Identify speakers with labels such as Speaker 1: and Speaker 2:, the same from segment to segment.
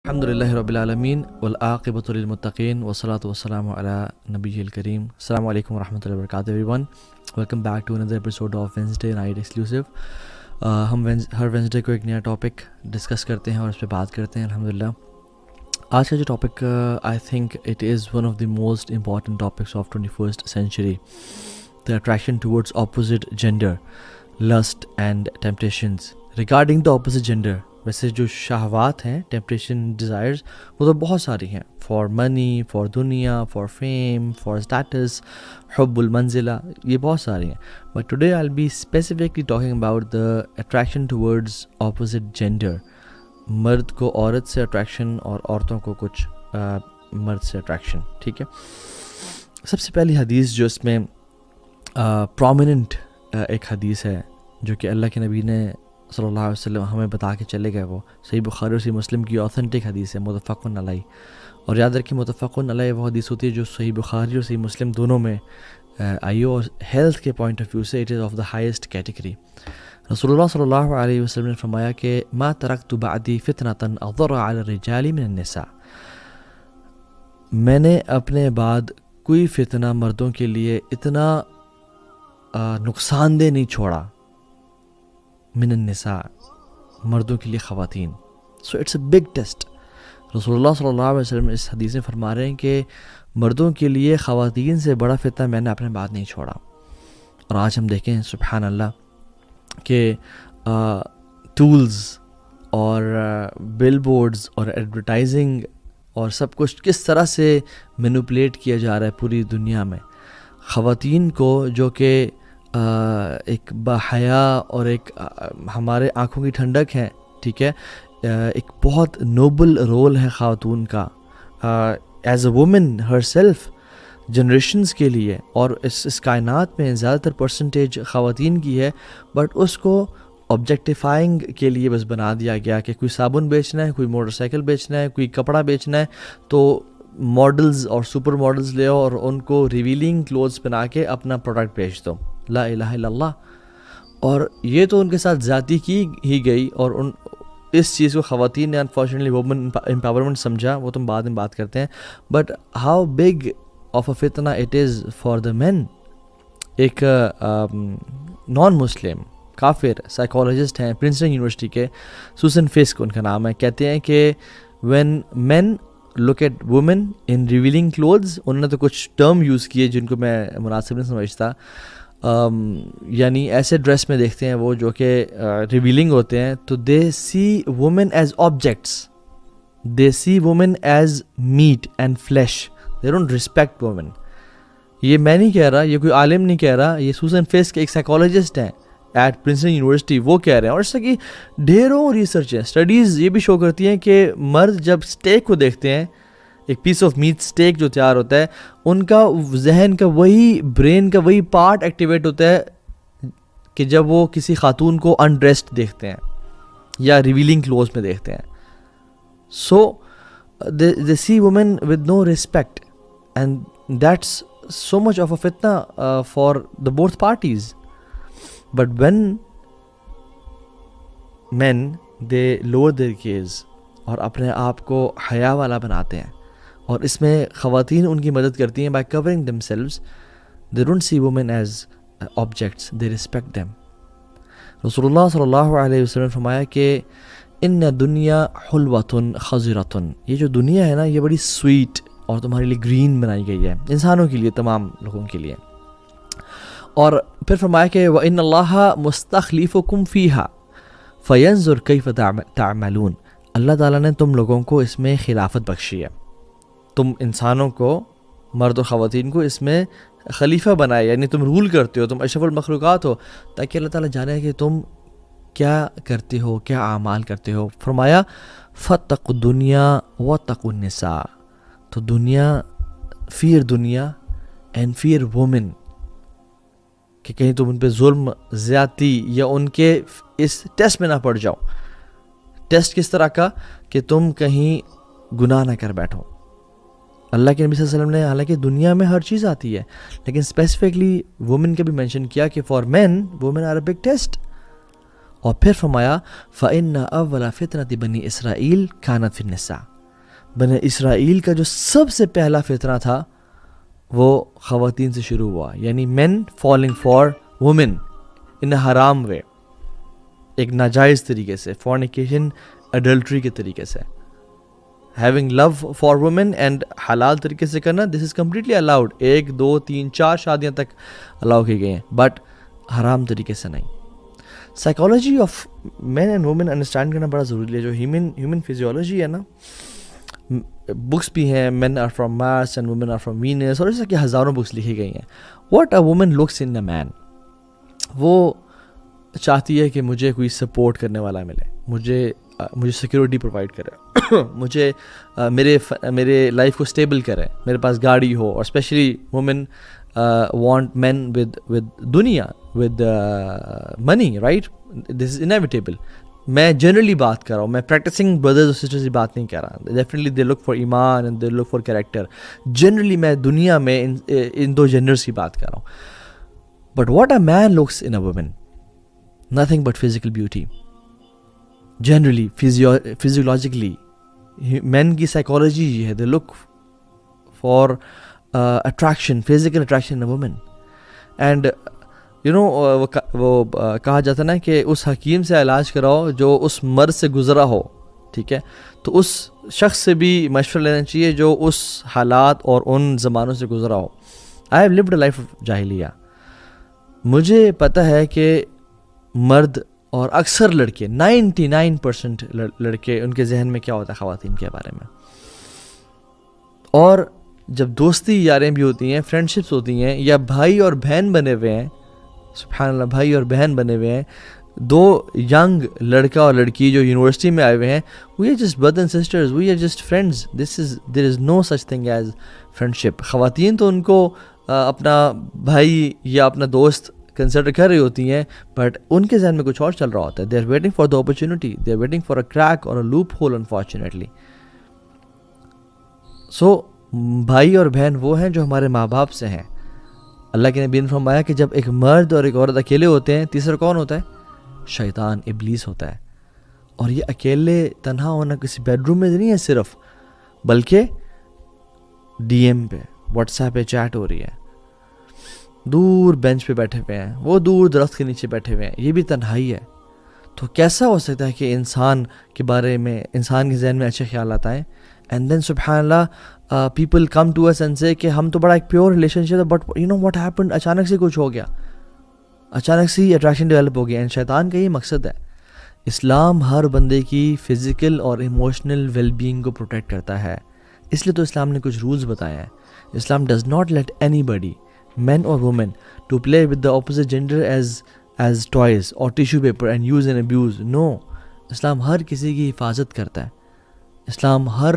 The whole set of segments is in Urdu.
Speaker 1: الحمد للہ رب العالمین والعاقبۃ للمتقین والصلاۃ والسلام علی نبی الکریم. السلام علیکم ورحمۃ اللہ وبرکاتہ everyone. Welcome back to another episode of Wednesday night exclusive. ہم ہر وینسڈے کو ایک نیا ٹاپک ڈسکس کرتے ہیں اور اس پہ بات کرتے ہیں. الحمدللہ آج کا جو topic I think it is one of the most important topics of 21st century, the attraction towards opposite gender, lust and temptations. Regarding the opposite gender, ویسے جو شہوات ہیں, ٹیمپٹیشن, ڈیزائرز, وہ تو بہت ساری ہیں. فار منی, فار دنیا, فار فیم, فار اسٹیٹس, حب المنزلہ, یہ بہت ساری ہیں. But today I will be specifically talking about the attraction towards opposite gender. مرد کو عورت سے اٹریکشن اور عورتوں کو کچھ مرد سے اٹریکشن. ٹھیک ہے, سب سے پہلی حدیث جو اس میں پرومیننٹ ایک حدیث ہے جو کہ اللہ کے نبی نے صلی اللہ علیہ وسلم ہمیں بتا کے چلے گئے, وہ صحیح بخاری اور صحیح مسلم کی اوتھینٹک حدیث ہے, متفق علیہ. اور یاد رکھیں متفق علیہ وہ حدیث ہوتی ہے جو صحیح بخاری اور صحیح مسلم دونوں میں آئی ہو, اور ہیلتھ کے پوائنٹ آف ویو سے it is of the highest category. رسول اللہ صلی اللہ علیہ وسلم نے فرمایا کہ ما ترکت بعدی فتنة اضر علی الرجال من النساء. میں نے اپنے بعد کوئی فتنہ مردوں کے لیے اتنا نقصان دہ نہیں چھوڑا, من النساء, مردوں کے لیے خواتین. So it's a big test. رسول اللہ صلی اللہ علیہ وسلم اس حدیث میں فرما رہے ہیں کہ مردوں کے لیے خواتین سے بڑا فتنہ میں نے اپنے بعد نہیں چھوڑا. اور آج ہم دیکھیں سبحان اللہ کہ ٹولز اور بل بورڈز اور ایڈورٹائزنگ اور سب کچھ کس طرح سے مینوپولیٹ کیا جا رہا ہے پوری دنیا میں. خواتین کو جو کہ ایک باحیا اور ایک ہمارے آنکھوں کی ٹھنڈک ہے, ٹھیک ہے, ایک بہت نوبل رول ہے خاتون کا as a woman her self generations کے لیے. اور اس کائنات میں زیادہ تر پرسنٹیج خواتین کی ہے, بٹ اس کو آبجیکٹیفائنگ کے لیے بس بنا دیا گیا کہ کوئی صابن بیچنا ہے, کوئی موٹر سائیکل بیچنا ہے, کوئی کپڑا بیچنا ہے تو ماڈلز اور سپر ماڈلز لے اور ان کو ریویلنگ کلوتھس پہنا کے اپنا پروڈکٹ بیچ دو. لا الہ الا اللہ. اور یہ تو ان کے ساتھ زیادتی کی ہی گئی, اور اس چیز کو خواتین نے انفارچونیٹلی وومن امپاورمنٹ سمجھا, وہ تو ہم بعد میں بات کرتے ہیں. بٹ ہاؤ بگ آف اے فتنہ اٹ از فار دا مین. ایک نان مسلم کافر سائیکالوجسٹ ہیں پرنسٹن یونیورسٹی کے, سوسن فسک ان کا نام ہے, کہتے ہیں کہ when men look at women in revealing clothes, انہوں نے تو کچھ ٹرم یوز کیے جن کو میں مناسب نہیں سمجھتا, یعنی ایسے ڈریس میں دیکھتے ہیں وہ جو کہ ریویلنگ ہوتے ہیں, تو they see women as objects, they see women as meat and flesh, they don't respect women. یہ میں نہیں کہہ رہا, یہ کوئی عالم نہیں کہہ رہا, یہ سوسن فسک ایک سائیکالوجسٹ ہیں ایٹ پرنسٹن یونیورسٹی, وہ کہہ رہے ہیں. اور اس کی ڈھیروں ریسرچ ہیں, اسٹڈیز یہ بھی شو کرتی ہیں کہ مرد جب اسٹیک کو دیکھتے ہیں, ایک پیس آف میٹ اسٹیک جو تیار ہوتا ہے, ان کا ذہن کا وہی برین کا وہی پارٹ ایکٹیویٹ ہوتا ہے کہ جب وہ کسی خاتون کو انڈریسڈ دیکھتے ہیں یا ریویلنگ کلوز میں دیکھتے ہیں. So they see women with no respect, and that's so much of a fitna for the both parties. But when men they lower their gaze اور اپنے آپ کو حیا والا بناتے ہیں, اور اس میں خواتین ان کی مدد کرتی ہیں by covering themselves, they don't see women as objects, they respect them. رسول اللہ صلی اللہ علیہ وسلم نے فرمایا کہ ان دنیا حلوۃ خضرۃ, یہ جو دنیا ہے نا یہ بڑی سویٹ اور تمہارے لیے گرین بنائی گئی ہے, انسانوں کے لیے, تمام لوگوں کے لیے. اور پھر فرمایا کہ وَإِنَّ اللَّهَ مُسْتَخْلِفُكُمْ فِيهَا فَيَنْظُرْ كَيْفَ تَعْمَلُونَ. اللہ تعالیٰ نے تم لوگوں کو اس میں خلافت بخشی ہے, تم انسانوں کو, مرد و خواتین کو اس میں خلیفہ بنائے, یعنی تم رول کرتے ہو, تم اشرف المخلوقات ہو, تاکہ اللہ تعالیٰ جانے کہ تم کیا کرتے ہو, کیا اعمال کرتے ہو. فرمایا فَاتَّقُوا الدُّنْيَا وَاتَّقُوا النِّسَاءَ. تو دنیا, فیئر دنیا اینڈ فیئر وومن, کہ کہیں تم ان پہ ظلم, زیادتی یا ان کے اس ٹیسٹ میں نہ پڑ جاؤ. ٹیسٹ کس طرح کا کہ تم کہیں گناہ نہ کر بیٹھو. اللہ کے نبی صلی اللہ علیہ وسلم نے حالانکہ دنیا میں ہر چیز آتی ہے, لیکن اسپیسیفکلی وومن کا بھی مینشن کیا کہ for men women are a big test. اور پھر فرمایا فَإِنَّ أَوَّلَ فِتْنَةِ بَنِي إِسْرَائِيل كَانَتْ فِي النِّسَاءِ. بنی اسرائیل کا جو سب سے پہلا فتنہ تھا وہ خواتین سے شروع ہوا، یعنی مین فالنگ فار وومن ان اے حرام وے، ایک ناجائز طریقے سے، فورنیکیشن اڈلٹری کے طریقے سے. Having love for women and حلال طریقے سے کرنا، دس از کمپلیٹلی الاؤڈ. 1 2 3 4 شادیاں تک الاؤ کی گئی ہیں، بٹ حرام طریقے سے نہیں. Psychology of men and women understand کرنا بڑا ضروری ہے. جو ہیومن فزیولوجی ہے نا، بکس بھی ہیں، men are from Mars and women are from Venus, اور ایسا کہ ہزاروں بکس لکھی گئی ہیں. What a woman looks in a man, وہ چاہتی ہے کہ مجھے کوئی سپورٹ کرنے والا ملے، مجھے سیکیورٹی پرووائڈ کرے، مجھے میرے لائف کو اسٹیبل کرے، میرے پاس گاڑی ہو. اور especially women want men with دنیا، with money, right? This is inevitable. میں جنرلی بات کر رہا ہوں، میں پریکٹسنگ بردرز اور سسٹرز کی بات نہیں کر رہا. ڈیفینیٹلی دے لک فار ایمان and they look for character. Generally میں دنیا میں ان 2 جینڈرز کی بات کر رہا ہوں. But what a man looks in a woman, nothing but physical beauty. Generally, physiologically, men کی psychology یہ ہے, they look for attraction, physical attraction in a woman. And you know, وہ کہا جاتا نا کہ اس حکیم سے علاج کراؤ جو اس مرض سے گزرا ہو، ٹھیک ہے؟ تو اس شخص سے بھی مشورہ لینا چاہیے جو اس حالات اور ان زمانوں سے گزرا ہو. I have lived a life of جاہلیہ. مجھے پتہ ہے کہ مرد اور اکثر لڑکے 99% لڑکے ان کے ذہن میں کیا ہوتا ہے خواتین کے بارے میں. اور جب دوستی یاریں بھی ہوتی ہیں، فرینڈشپس ہوتی ہیں، یا بھائی اور بہن بنے ہوئے ہیں، سبحان اللہ، بھائی اور بہن بنے ہوئے ہیں، 2 ینگ لڑکا اور لڑکی جو یونیورسٹی میں آئے ہوئے ہیں، we are just brother and sisters, we are just friends. There is no such thing as friendship. خواتین تو ان کو اپنا بھائی یا اپنا دوست کنسیڈر کر رہی ہوتی ہیں، بٹ ان کے ذہن میں کچھ اور چل رہا ہوتا ہے. They are waiting for the opportunity, they are waiting for a crack اور a loophole unfortunately. So بھائی اور بہن وہ ہیں جو ہمارے ماں باپ سے ہیں. اللہ کے نبی نے فرمایا کہ جب ایک مرد اور ایک عورت اکیلے ہوتے ہیں، تیسرا کون ہوتا ہے؟ شیطان، ابلیس ہوتا ہے. اور یہ اکیلے تنہا ہونا کسی بیڈ روم میں نہیں ہے صرف، بلکہ ڈی ایم پہ، واٹس ایپ پہ چیٹ ہو رہی ہے، دور بینچ پہ بیٹھے ہوئے ہیں، وہ دور درخت کے نیچے بیٹھے ہوئے ہیں، یہ بھی تنہائی ہے. تو کیسا ہو سکتا ہے کہ انسان کے بارے میں، انسان کے ذہن میں اچھے خیالات آئیں؟ اینڈ دین سبحان اللہ people come to us and say کہ ہم تو بڑا ایک پیور ریلیشن شپ ہے، but you know what happened, اچانک سے کچھ ہو گیا، اچانک سے اٹریکشن ڈیولپ ہو گیا. اینڈ شیطان کا یہ مقصد ہے. اسلام ہر بندے کی فزیکل اور ایموشنل ویل بینگ کو پروٹیکٹ کرتا ہے، اس لیے تو اسلام نے کچھ رولز بتائے ہیں. اسلام ڈز ناٹ لیٹ اینی بڈی، men or women, to play with the opposite gender as toys or tissue paper and use and abuse. No, اسلام ہر کسی کی حفاظت کرتا ہے. اسلام ہر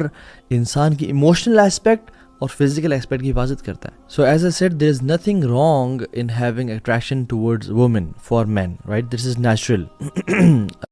Speaker 1: انسان کی ایموشنل ایسپیکٹ اور فزیکل ایسپیکٹ کی حفاظت کرتا ہے. So as I said, there is nothing wrong in having attraction towards women for men, right? This is natural.